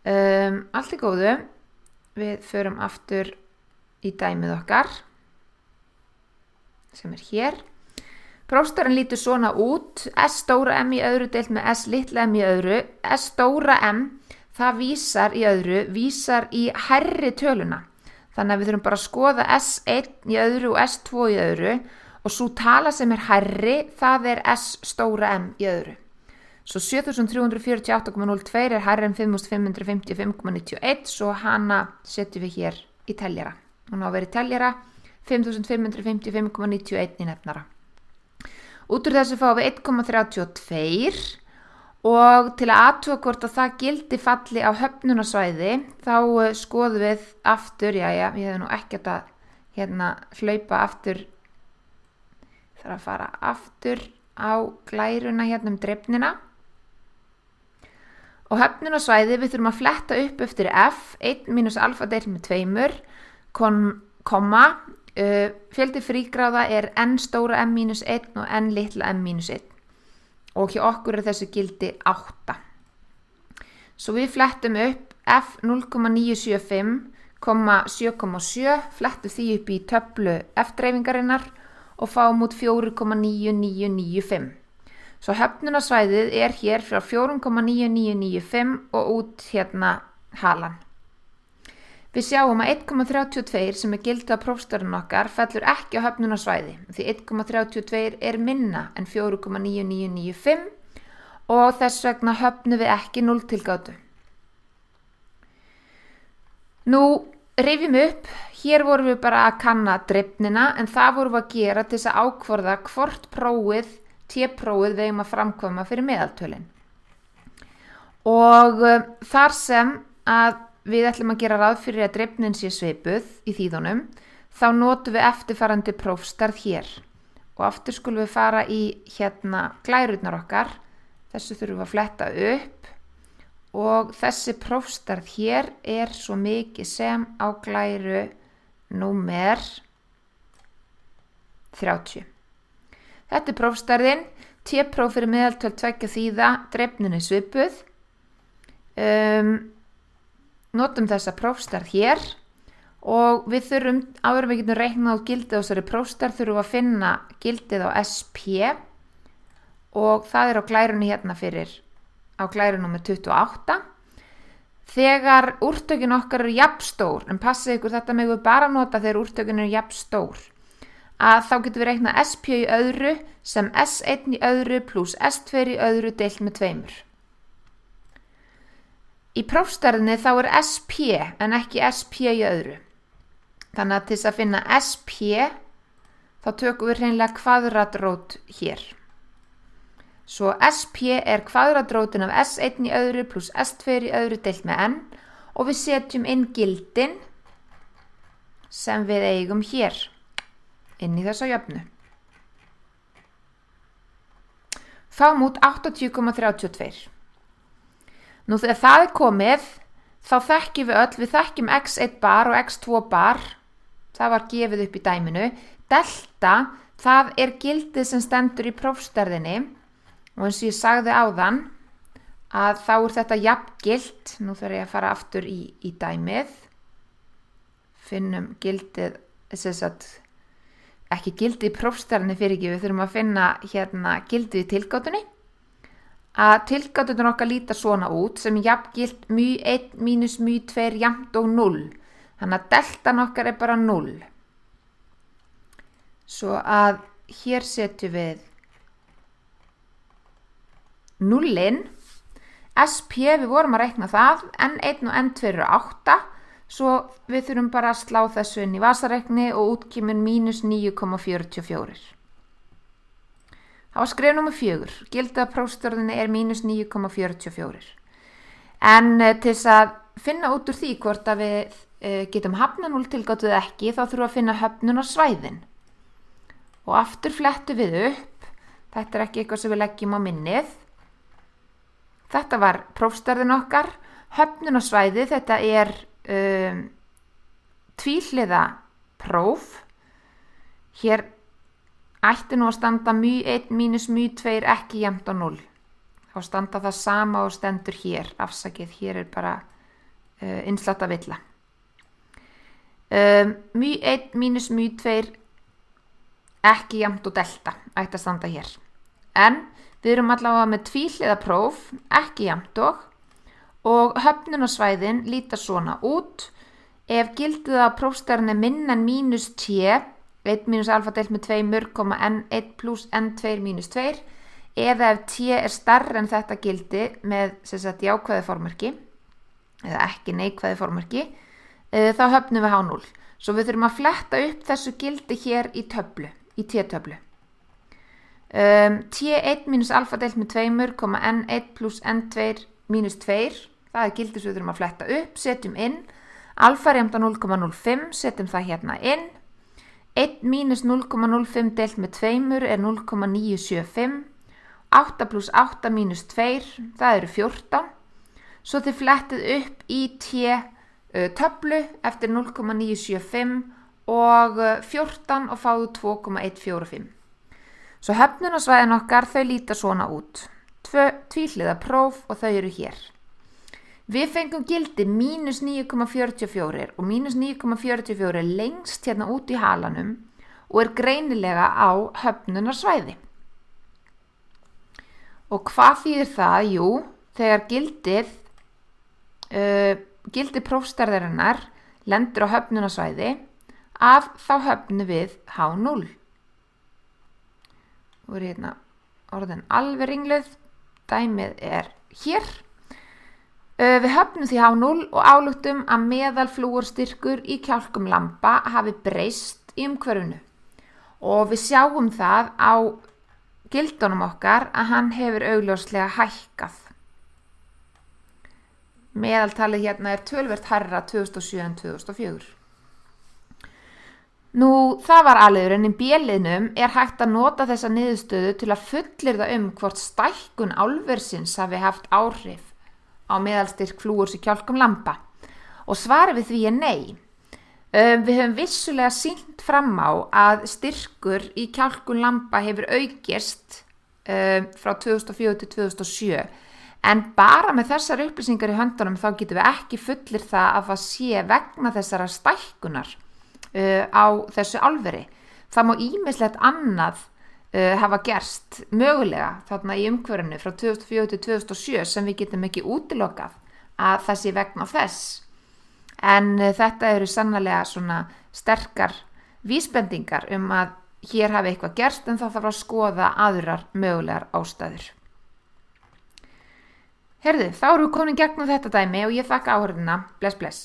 Allt í góðu. Við förum aftur í dæmið okkar sem hér. Prófstarinn lítur svona út. S stóra M í öðru deilt með S litla M í öðru. S stóra M, það vísar í hærri töluna. Þannig að við þurfum bara að skoða S1 í öðru og S2 í öðru og svo tala sem hærri, það S stóra M í öðru. Svo 7348,02 hærri en 5555,91, svo hana setjum við hér í teljara. Hún á að vera í teljara, 5555,91 í nefnara. Út úr þessu fáum við 1,32 og til að athuga hvort að það gildi falli á höfnunarsvæði þá skoðum við aftur, ég hef nú ekkert að hlaupa aftur, þarf að fara aftur á glæruna drifnina og höfnunarsvæði við þurfum að fletta upp eftir F, 1 mínus alfa deilt með 2, komma, fjöldi frígráða N stóra M mínus 1 og N litla M mínus 1 og hjá okkur þessu gildi 8. Svo við flettum upp F 0,975,7,7, flettum því upp í töflu F-dreifingarinnar og fáum út 4,9995. Svo höfnunarsvæðið hér frá 4,9995 og út halan. Við sjáum að 1,32 sem gildi á prófstarinn okkar fellur ekki á höfnunarsvæði því 1,32 minna en 4,9995 og þess vegna höfnum við ekki 0 tilgátu. Nú rifjum upp, hér vorum við bara að kanna drifnina en það vorum við að gera til þess að ákvarða hvort T-prófið við eigum að framkvæma fyrir meðaltölin. Og þar sem að við ætlum að gera ráð fyrir að drifnin sé svipuð í þýðunum, þá notum við eftirfarandi prófstarð hér. Og aftur skulum við fara í glærurnar okkar. Þessu þurfum við að fletta upp og þessi prófstarð hér svo mikið sem á glæru númer 30. Þetta prófstarðin, T-próf fyrir meðaltöl 2 þýða, drifnin svipuð. Notum þessa prófstarð hér og við þurfum, áður við getum reiknað á gildið á þessari prófstarð, þurfum að finna gildið á SP og það á glærunni á glæru númer 28. Þegar úrtökin okkar eru jafnstór, en passið ykkur þetta megum við bara nota þegar úrtökin eru jafnstór, að þá getum við reiknað SP í öðru sem S1 í öðru pluss S2 í öðru deilt með 2. Í prófstarðinni þá SP en ekki SP í öðru. Þannig að til þess að finna SP þá tökum við hreinlega kvadratrót hér. Svo SP kvadratrótin af S1 í öðru pluss S2 í öðru deilt með N og við setjum inn gildin sem við eigum hér inn í þessa jöfnu. Fáum út 80,32. Nú þegar það komið, þá þekkjum við þekkjum x1 bar og x2 bar, það var gefið upp í dæminu. Delta, það gildið sem stendur í prófstarðinni og eins og ég sagði áðan að þá þetta jafngilt, nú þarf ég að fara aftur í dæmið, finnum gildið, ekki gildið í prófstarðinni fyrir ekki, við þurfum að finna gildið í tilgátunni. Að tilgáturnar okkar líta svona út sem jafngilt μ1 mínus μ2 jafnt og 0. Þannig að deltan okkar bara 0. Svo að hér setjum við 0-inn. SP, við vorum að reikna það, N1 og N2 eru 8, svo við þurfum bara að slá þessu inn í vasareikni og út kemur mínus 9,44. Það var skref númer 4, gildið af prófstarðinni mínus 9,44. En til þess að finna út úr því hvort að við getum hafnað 0 tilgátu eða ekki, þá þurfum við að finna höfnunarsvæðin. Og aftur flettum við upp, þetta ekki eitthvað sem við leggjum á minnið. Þetta var prófstarðin okkar, höfnunarsvæði, þetta tvíhliða próf. Hér ætti nú að standa μ1 mínus μ2 ekki jafnt á 0. Þá standa það sama og stendur hér, afsakið, hér bara innsláttarvilla. μ1 mínus μ2 ekki jafnt og delta ætti að standa hér. En við erum allavega með tvíhliða próf, ekki jafnt og höfnunarsvæðin líta svona út. Ef gildið á prófstærðin minna en mínus t, 1 mínus alfa deilt með 2, n1 plus n2 mínus 2, eða ef t stærri en þetta gildi með jákvæðu formerki, eða ekki neikvæðu formerki, þá höfnum við H0. Svo við þurfum að fletta upp þessu gildi hér í töflu, í t-töflu. t1 mínus alfa deilt með 2, n1 plus n2 mínus 2, það er gildi sem við þurfum að fletta upp, setjum inn, alfa er jafnt á 0,05, setjum það hérna inn, 1 mínus 0,05 deilt með 2 er 0,975, 8 plus 8 mínus 2, það eru 14, svo þið flettið upp í t-töflu eftir 0,975 og 14 og fáðu 2,145. Svo höfnunarsvæðin okkar, þau líta svona út. Tvíhliða próf og þau eru hér. Við fengum gildi mínus 9,44 og mínus 9,44 lengst hérna út í halanum og er greinilega á höfnunarsvæði. Og hvað þýðir það? Jú, þegar gildi prófstærðarinnar lendur á höfnunarsvæði, að þá höfnum við H0. Og er hérna orðin alveg ringluð, dæmið er hér. Við höfnum því H0 og ályktum að meðalflúorstyrkur í kjálkum lampa hafi breyst í umhverfinu. Og við sjáum það á gildunum okkar að hann hefur augljóslega hækkað. Meðaltalið hérna er töluvert hærra 2007 en 2004. Nú, það var A-liðurinn. Í B-liðnum er hægt að nota þessa niðurstöðu til að fullyrða hvort stækkun álversins hafi haft áhrif á meðalstyrk flúors í kjálkum lampa. Og svarið við því er nei. Við höfum vissulega sýnt fram á að styrkur í kjálkum lampa hefur aukist frá 2004 til 2007. En bara með þessar upplýsingar í höndunum þá getum við ekki fullyrt það að það sé vegna þessara stækkunar á þessu álveri. Það má ýmislegt annað hafa gerst mögulega þarna í umhverfinu frá 2004 til 2007 sem við getum ekki útilokað að það sé vegna þess. En þetta eru sannarlega svona sterkar vísbendingar að hér hafi eitthvað gerst en það þarf að skoða aðrar mögulegar ástæður. Heyrðu, þá erum við komin gegnum þetta dæmi og ég þakka áhorfina. Bless, bless.